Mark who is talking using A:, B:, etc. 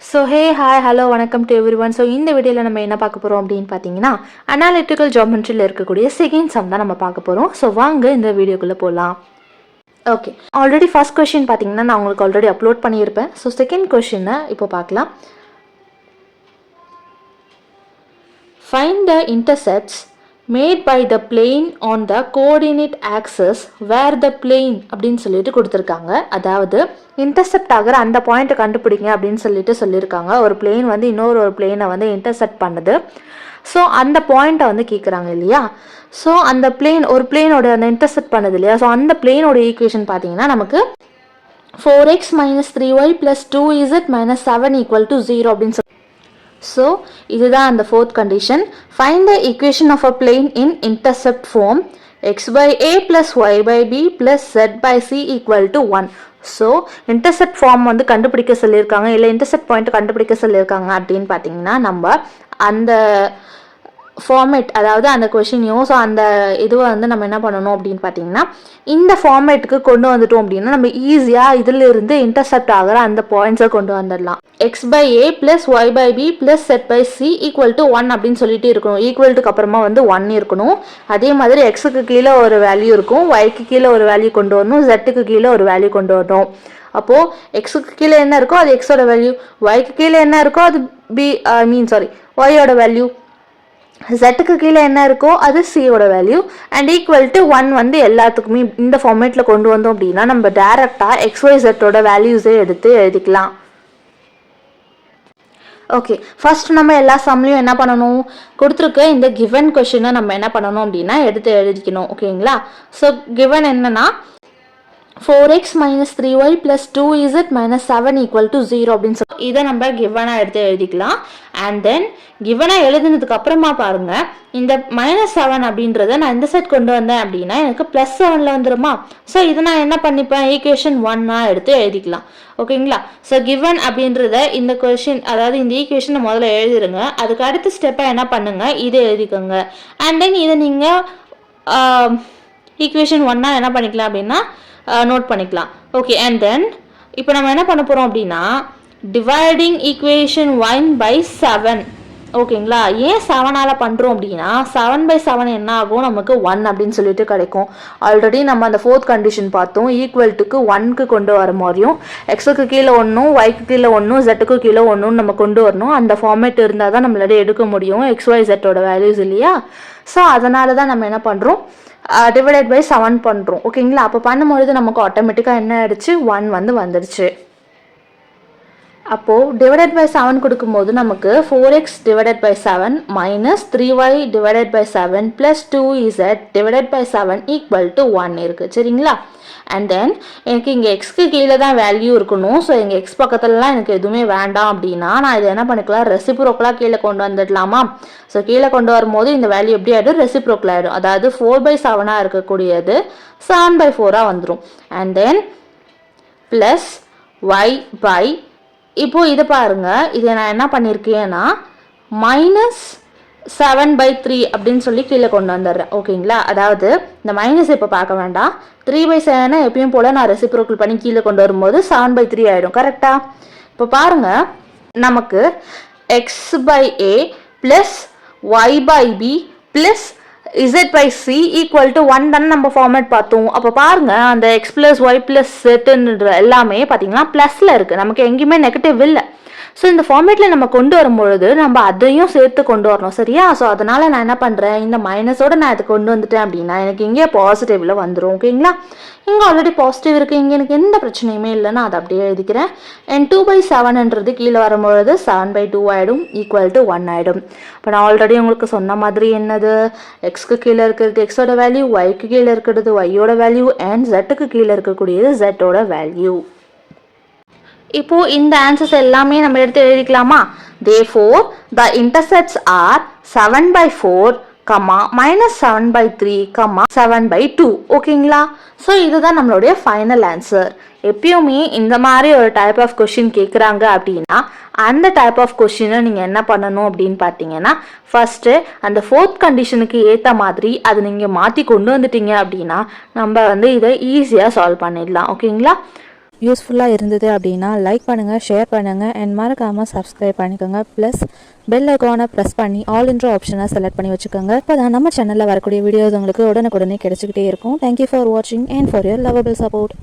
A: So hi hello வணக்கம் to every one. So இந்த வீடியோவில் நம்ம என்ன பார்க்க போகிறோம் அப்படின்னு பார்த்தீங்கன்னா அனாலிட்டிக்கல் ஜியோமெட்ரியில் இருக்கக்கூடிய செகண்ட் சம் தான் நம்ம பார்க்க போகிறோம். ஸோ வாங்க இந்த வீடியோக்குள்ளே போகலாம். ஓகே, ஆல்ரெடி ஃபர்ஸ்ட் கொஷின் பார்த்தீங்கன்னா நான் உங்களுக்கு ஆல்ரெடி அப்லோட் பண்ணியிருப்பேன். ஸோ செகண்ட் கொஷினை இப்போ பார்க்கலாம். Find the intercepts made by the plane on the coordinate axis where the plane அப்படின்னு சொல்லிட்டு கொடுத்துருக்காங்க. அதாவது இன்டர்செப்ட் ஆகிற அந்த பாயிண்ட்டை கண்டுபிடிங்க அப்படின்னு சொல்லியிருக்காங்க. ஒரு பிளேன் வந்து இன்னொரு பிளேனை வந்து இன்டர்செப்ட் பண்ணுது. ஸோ அந்த பாயிண்ட்டை வந்து கேட்குறாங்க இல்லையா. ஸோ அந்த ஒரு பிளேனோட அந்த இன்டர்செப்ட் பண்ணுது இல்லையா. ஸோ அந்த பிளேனோட ஈக்குவேஷன் பார்த்தீங்கன்னா நமக்கு 4x - 3y + 2z - 7 = 0 அப்படின்னு சொல்லி. So, இதுதான் அந்த fourth condition. Find the equation of a plane in intercept form x/a + y/b + z/c = 1. So intercept form வந்து கண்டுபிடிக்க சொல்லியிருக்காங்க, இல்லை இன்டர்செப்ட் பாயிண்ட் கண்டுபிடிக்க சொல்லியிருக்காங்க அப்படின்னு பார்த்தீங்கன்னா நம்ம அந்த ஃபார்மேட், அதாவது அந்த கொஷினையும் ஸோ அந்த இதுவை வந்து நம்ம என்ன பண்ணணும் அப்படின்னு பார்த்தீங்கன்னா இந்த ஃபார்மேட்டுக்கு கொண்டு வந்துட்டோம் அப்படின்னா நம்ம ஈஸியாக இதிலிருந்து இன்டர்செப்ட் ஆகிற அந்த பாயிண்ட்ஸை கொண்டு வந்துடலாம். x/a + y/b + z/c = 1 அப்படின்னு சொல்லிட்டு இருக்கணும். ஈக்குவல்ட்டுக்கு அப்புறமா வந்து 1 இருக்கணும். அதே மாதிரி எக்ஸுக்கு கீழே ஒரு வேல்யூ இருக்கும், ஒய்க்கு கீழே ஒரு வேல்யூ கொண்டு வரணும், ஜெட்டுக்கு கீழே ஒரு வேல்யூ கொண்டு வரணும். அப்போது எக்ஸுக்கு கீழே என்ன இருக்கோ அது எக்ஸோட வேல்யூ, ஒய்க்கு கீழே என்ன இருக்கோ அது ஒய்யோட வேல்யூ, ஜெட்டுக்கு கீழே என்ன இருக்கோ அது சியோட வேல்யூ, அண்ட் =1 வந்து எல்லாத்துக்குமே இந்த ஃபார்மேட்டில் கொண்டு வந்தோம் அப்படின்னா நம்ம டேரெக்டாக XYZோட வேல்யூஸே எடுத்து எழுதிக்கலாம். ஓகே, ஃபர்ஸ்ட் நம்ம எல்லா சம்லையும் என்ன பண்ணணும், கொடுத்துருக்க இந்த கிவன் கொஷினை நம்ம என்ன பண்ணணும் அப்படின்னா எடுத்து எழுதிக்கணும். ஓகேங்களா. ஸோ கிவன் என்னன்னா 4x - 3y + 2z - 7 = 0 அப்படின்னு சொல்லி இதை நம்ம கிவனாக எடுத்து எழுதிக்கலாம். அண்ட் தென் கிவனாக எழுதினதுக்கு அப்புறமா பாருங்க, இந்த -7 அப்படின்றத நான் இந்த சைட் கொண்டு வந்தேன் அப்படின்னா எனக்கு +7 வந்துருமா. ஸோ இதை நான் என்ன பண்ணிப்பேன், ஈக்குவேஷன் 1 எடுத்து எழுதிக்கலாம். ஓகேங்களா. ஸோ கிவன் அப்படின்றத இந்த கொஷின், அதாவது இந்த ஈக்குவேஷனை முதல்ல எழுதிருங்க. அதுக்கு அடுத்த ஸ்டெப்பாக என்ன பண்ணுங்க, இதை எழுதிக்கோங்க. அண்ட் தென் இதை நீங்கள் ஈக்குவேஷன் 1 என்ன பண்ணிக்கலாம் அப்படின்னா நோட் பண்ணிக்கலாம். ஓகே, அண்ட் தென் இப்போ நம்ம என்ன பண்ண போகிறோம் அப்படின்னா டிவைடிங் ஈக்குவேஷன் 1/7. ஓகேங்களா. ஏன் 7ஆல் பண்ணுறோம் அப்படின்னா 7/7 என்ன ஆகும், நமக்கு 1 அப்படின்னு சொல்லிட்டு கிடைக்கும். ஆல்ரெடி நம்ம அந்த ஃபோர்த் கண்டிஷன் பார்த்தோம், ஈக்குவல்ட்டுக்கு 1க்கு கொண்டு வர மாதிரியும் எக்ஸுக்கு கீழே 1, ஒய்க்கு கீழே 1, ஜெட்டுக்கு கீழே 1 நம்ம கொண்டு வரணும். அந்த ஃபார்மேட் இருந்தால் தான் நம்மளால எடுக்க முடியும் XYZோட வேல்யூஸ் இல்லையா. ஸோ அதனால தான் நம்ம என்ன பண்ணுறோம், /7 பண்ணுறோம். ஓகேங்களா. அப்போ பண்ணும்பொழுது நமக்கு ஆட்டோமேட்டிக்காக என்ன ஆயிடுச்சு, 1 வந்து வந்துடுச்சு. அப்போது /7 கொடுக்கும்போது நமக்கு 4x / 7 - 3y / 7 + 2z / 7 = 1 இருக்குது. சரிங்களா. அண்ட் தென் எனக்கு இங்கே எக்ஸ்க்கு கீழே தான் வேல்யூ இருக்கணும். ஸோ எங்கள் எக்ஸ் பக்கத்துலலாம் எனக்கு எதுவுமே வேண்டாம் அப்படின்னா நான் இதை என்ன பண்ணிக்கலாம், ரெசிப்ரோக்கலாக கீழே கொண்டு வந்துடலாமா. ஸோ கீழே கொண்டு வரும்போது இந்த வேல்யூ எப்படி ஆகிடும், ரெசிப்ரோக்கல் ஆகிடும். அதாவது 4/7 இருக்கக்கூடியது 7/4 வந்துடும். அண்ட் தென் ப்ளஸ் y/, இப்போ இதை பாருங்க, இதை நான் என்ன பண்ணியிருக்கேன்னா -7/3 அப்படின்னு சொல்லி கீழே கொண்டு வந்துடுறேன். ஓகேங்களா. அதாவது இந்த மைனஸ் இப்போ பார்க்க வேண்டாம், 3/7 எப்பயும் போல் நான் ரெசிப்ரோக்கல் பண்ணி கீழே கொண்டு வரும்போது 7/3 ஆகிடும். கரெக்டா. இப்போ பாருங்க, நமக்கு x/a + y/b + z/c = 1 தானே நம்ம ஃபார்மேட் பார்த்தோம். அப்போ பாருங்க, அந்த x + y + z எல்லாமே பார்த்தீங்கன்னா ப்ளஸில் இருக்குது, நமக்கு எங்கேயுமே நெகட்டிவ் இல்லை. ஸோ இந்த ஃபார்மேட்டில் நம்ம கொண்டு வரும்பொழுது நம்ம அதையும் சேர்த்து கொண்டு வரணும். சரியா. ஸோ அதனால் நான் என்ன பண்ணுறேன், இந்த மைனஸோடு நான் இதை கொண்டு வந்துட்டேன் அப்படின்னா எனக்கு இங்கே பாசிட்டிவில் வந்துடும். ஓகேங்களா. இங்கே ஆல்ரெடி பாசிட்டிவ் இருக்குது, இங்கே எனக்கு எந்த பிரச்சனையுமே இல்லைன்னா அதை அப்படியே எழுதிக்கிறேன். அண்ட் 2/7ன்றது கீழே வரும்பொழுது 7/2 ஆகிடும், =1 ஆகிடும். இப்போ நான் ஆல்ரெடி உங்களுக்கு சொன்ன மாதிரி என்னது, எக்ஸ்க்கு கீழே இருக்கிறது எக்ஸோட வேல்யூ, ஒய்க்கு கீழே இருக்கிறது ஒய்யோட வேல்யூ, அண்ட் ஜெட்டுக்கு கீழே இருக்கக்கூடியது ஜெட்டோட வேல்யூ. இப்போ இந்த ஆன்சர்ஸ் எல்லாமே நம்ம எடுத்து எழுதிக்கலாமா. therefore the intercepts are 7/4, -7/3, 7/2. ஓகேங்களா. ஸோ இதுதான் நம்மளுடைய ஃபைனல் ஆன்சர். எப்பயுமே இந்த மாதிரி ஒரு டைப் ஆஃப் கொஷின் கேட்குறாங்க அப்படின்னா அந்த டைப் ஆஃப் கொஷினை நீங்கள் என்ன பண்ணணும் அப்படின்னு பார்த்தீங்கன்னா ஃபர்ஸ்ட்டு அந்த ஃபோர்த் கண்டிஷனுக்கு ஏற்ற மாதிரி அதை நீங்கள் மாற்றி கொண்டு வந்துட்டீங்க அப்படின்னா நம்ம வந்து இதை ஈஸியாக சால்வ் பண்ணிடலாம். ஓகேங்களா.
B: யூஸ்ஃபுல்லாக இருந்தது அப்படின்னா லைக் பண்ணுங்கள், ஷேர் பண்ணுங்கள் அண்ட் மறக்காமல் சப்ஸ்கிரைப் பண்ணிக்கோங்க. ப்ளஸ் பெல் ஐக்கானை ப்ரெஸ் பண்ணி ஆல் இன்ட்ரோ ஆப்ஷனை செலக்ட் பண்ணி வச்சுக்கோங்க. இப்போ தான் நம்ம சேனலில் வரக்கூடிய வீடியோஸ் உங்களுக்கு உடனுக்குடனே கிடைச்சிக்கிட்டே இருக்கும். தேங்க்யூ ஃபார் வாட்சிங் and for your lovable support.